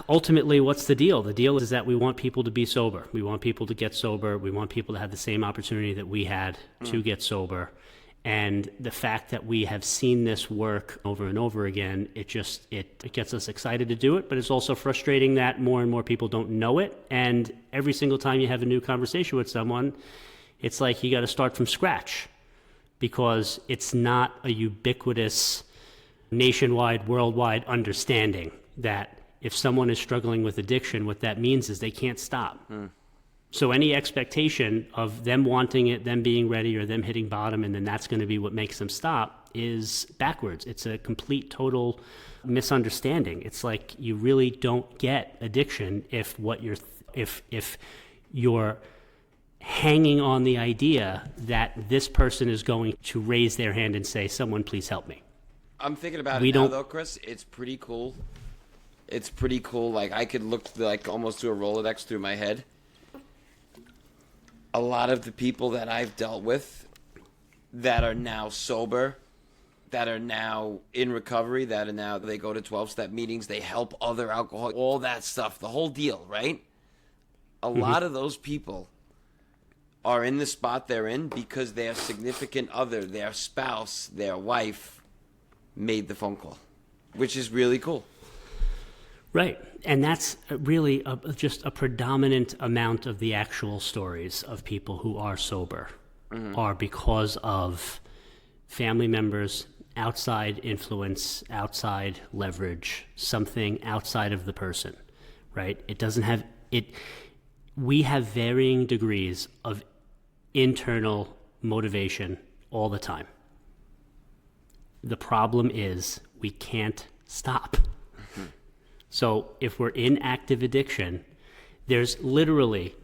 ultimately, what's the deal? The deal is that we want people to be sober. We want people to get sober. We want people to have the same opportunity that we had to get sober. And the fact that we have seen this work over and over again, it gets us excited to do it, but it's also frustrating that more and more people don't know it. And every single time you have a new conversation with someone, it's like you got to start from scratch because it's not a ubiquitous, nationwide, worldwide understanding that if someone is struggling with addiction, what that means is they can't stop. So any expectation of them wanting it, them being ready, or them hitting bottom, and then that's going to be what makes them stop is backwards. It's a complete, total misunderstanding. It's like you really don't get addiction if you're hanging on the idea that this person is going to raise their hand and say, "Someone, please help me." I'm thinking about it now, though, Chris. It's pretty cool. It's pretty cool. Like, I could look like almost do a Rolodex through my head. A lot of the people that I've dealt with that are now sober, that are now in recovery, that are now, they go to 12-step meetings, they help other alcoholics, all that stuff, the whole deal, right? A lot of those people are in the spot they're in because their significant other, their spouse, their wife, made the phone call, which is really cool. Right. And that's really just a predominant amount of the actual stories of people who are sober are because of family members, outside influence, outside leverage, something outside of the person, right? It doesn't have it. We have varying degrees of internal motivation all the time. The problem is we can't stop. So if we're in active addiction, there's literally,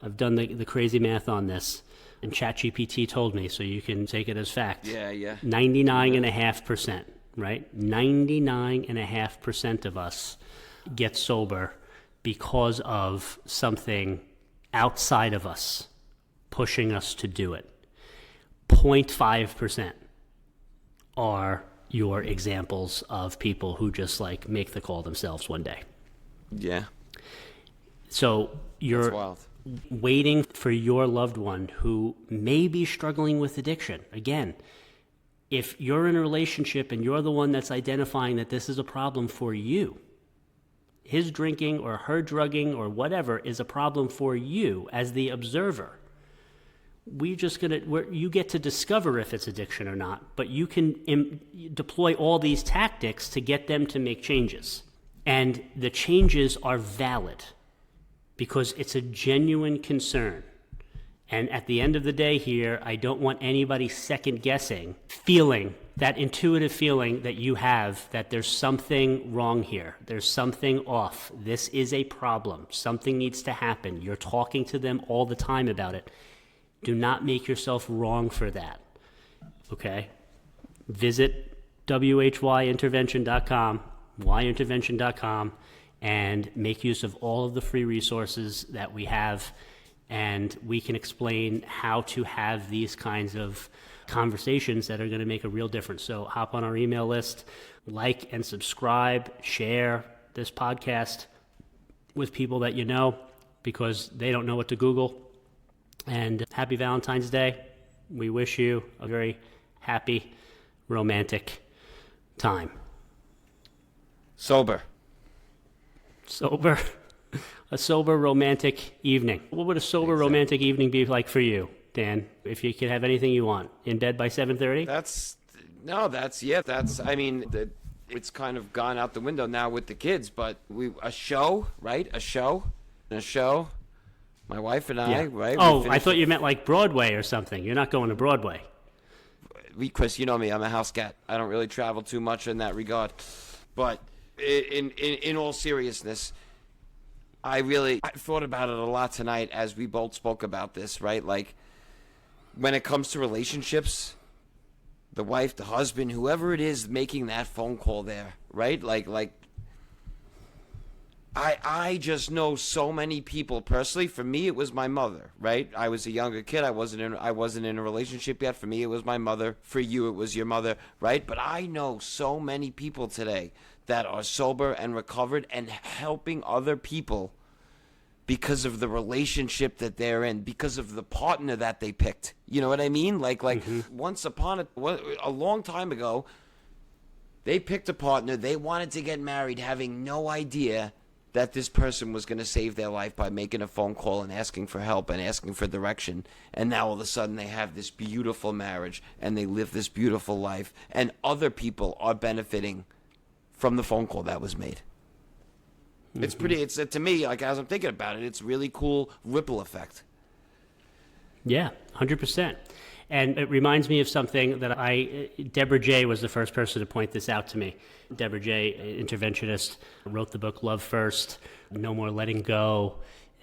I've done the crazy math on this, and ChatGPT told me, so you can take it as fact. Yeah. 99.5%, right? 99.5% of us get sober because of something outside of us pushing us to do it. 0.5% are your examples of people who just like make the call themselves one day. Yeah. So you're waiting for your loved one who may be struggling with addiction. Again, if you're in a relationship and you're the one that's identifying that this is a problem for you, his drinking or her drugging or whatever is a problem for you as the observer. You get to discover if it's addiction or not, but you can deploy all these tactics to get them to make changes. And the changes are valid because it's a genuine concern. And at the end of the day here, I don't want anybody second guessing, feeling that intuitive feeling that you have that there's something wrong here. There's something off. This is a problem. Something needs to happen. You're talking to them all the time about it. Do not make yourself wrong for that. Okay? Visit whyintervention.com, whyintervention.com, and make use of all of the free resources that we have, and we can explain how to have these kinds of conversations that are going to make a real difference. So hop on our email list, like and subscribe, share this podcast with people that you know, because they don't know what to Google. And happy Valentine's Day. We wish you a very happy, romantic time. Sober. A sober, romantic evening. What would a sober, romantic evening be like for you, Dan? If you could have anything you want. In bed by 7:30? I mean, it's kind of gone out the window now with the kids, but a show, right? A show. My wife and I, Yeah. right? Oh, I thought you meant like Broadway or something. You're not going to Broadway. Chris, you know me, I'm a house cat. I don't really travel too much in that regard. But in all seriousness, I thought about it a lot tonight as we both spoke about this, right? Like, when it comes to relationships, the wife, the husband, whoever it is making that phone call there, right? Like I just know so many people personally. For me, it was my mother, right? I was a younger kid. I wasn't in a relationship yet. For me, it was my mother. For you, it was your mother, right? But I know so many people today that are sober and recovered and helping other people because of the relationship that they're in, because of the partner that they picked. You know what I mean? Like once upon a long time ago, they picked a partner. They wanted to get married, having no idea that this person was going to save their life by making a phone call and asking for help and asking for direction. And now all of a sudden they have this beautiful marriage and they live this beautiful life, and other people are benefiting from the phone call that was made. Mm-hmm. It's to me, like, as I'm thinking about it, it's really cool ripple effect. Yeah, 100%. And it reminds me of something that Deborah J. was the first person to point this out to me. Deborah J., interventionist, wrote the book Love First, No More Letting Go,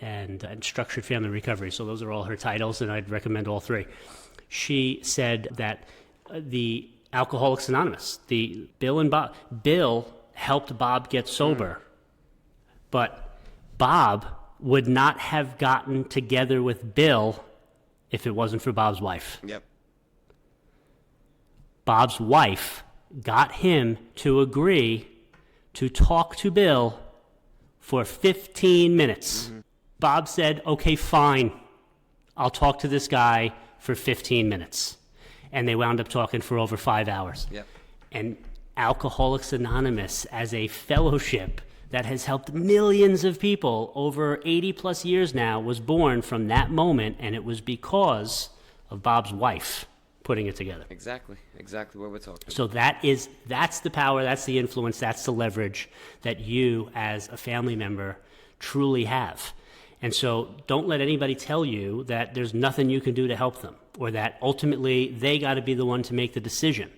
and Structured Family Recovery. So those are all her titles, and I'd recommend all three. She said that the Alcoholics Anonymous, Bill helped Bob get sober, but Bob would not have gotten together with Bill if it wasn't for Bob's wife. Yep. Bob's wife got him to agree to talk to Bill for 15 minutes. Mm-hmm. Bob said, okay, fine. I'll talk to this guy for 15 minutes. And they wound up talking for over 5 hours. Yep. And Alcoholics Anonymous, as a fellowship that has helped millions of people over 80 plus years now, was born from that moment, and it was because of Bob's wife putting it together. Exactly what we're talking about. So that's the power, that's the influence, that's the leverage that you as a family member truly have. And so don't let anybody tell you that there's nothing you can do to help them, or that ultimately they got to be the one to make the decision.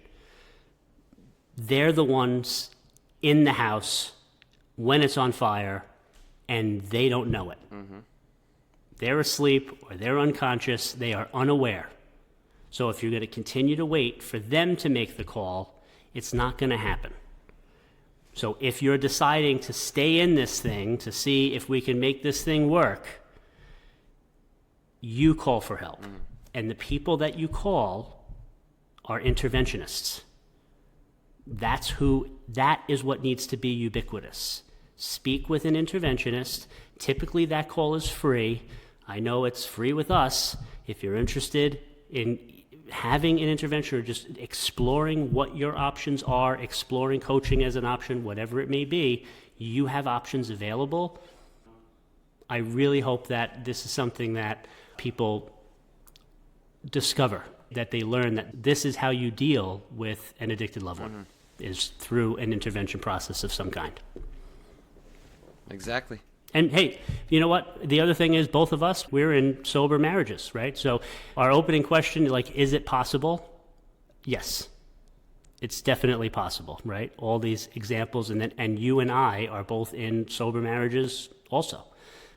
They're the ones in the house when it's on fire, and they don't know it. Mm-hmm. They're asleep or they're unconscious. They are unaware. So if you're going to continue to wait for them to make the call, it's not going to happen. So if you're deciding to stay in this thing to see if we can make this thing work, you call for help. Mm-hmm. And the people that you call are interventionists. That is what needs to be ubiquitous. Speak with an interventionist. Typically that call is free. I know it's free with us. If you're interested in having an intervention or just exploring what your options are, exploring coaching as an option, whatever it may be, you have options available. I really hope that this is something that people discover, that they learn that this is how you deal with an addicted loved one. Mm-hmm. Is through an intervention process of some kind. Exactly. And hey, you know what? The other thing is, both of us, we're in sober marriages, right? So our opening question, like, is it possible? Yes. It's definitely possible, right? All these examples, and you and I are both in sober marriages also.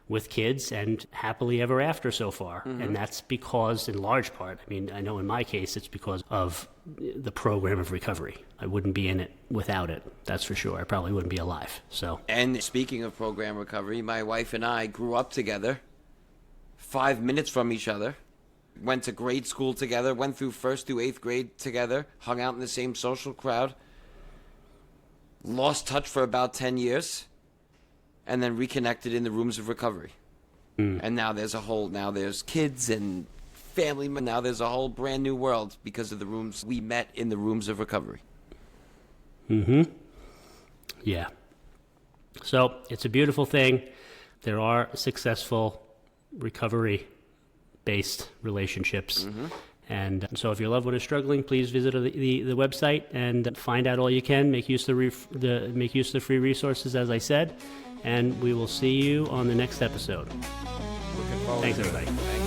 with kids and happily ever after so far. And that's because, in large part, I mean, I know in my case, it's because of the program of recovery. I wouldn't be in it without it, that's for sure. I probably wouldn't be alive, so. And speaking of program recovery, my wife and I grew up together, 5 minutes from each other, went to grade school together, went through 1st through 8th grade together, hung out in the same social crowd, lost touch for about 10 years, and then reconnected in the rooms of recovery. And now there's kids and family, now there's a whole brand new world because of the rooms we met in the rooms of recovery. Yeah. So it's a beautiful thing. There are successful recovery-based relationships. And so if your loved one is struggling, please visit the website and find out all you can. Make use of the free resources, as I said. And we will see you on the next episode. Looking forward Thanks, to it. everybody.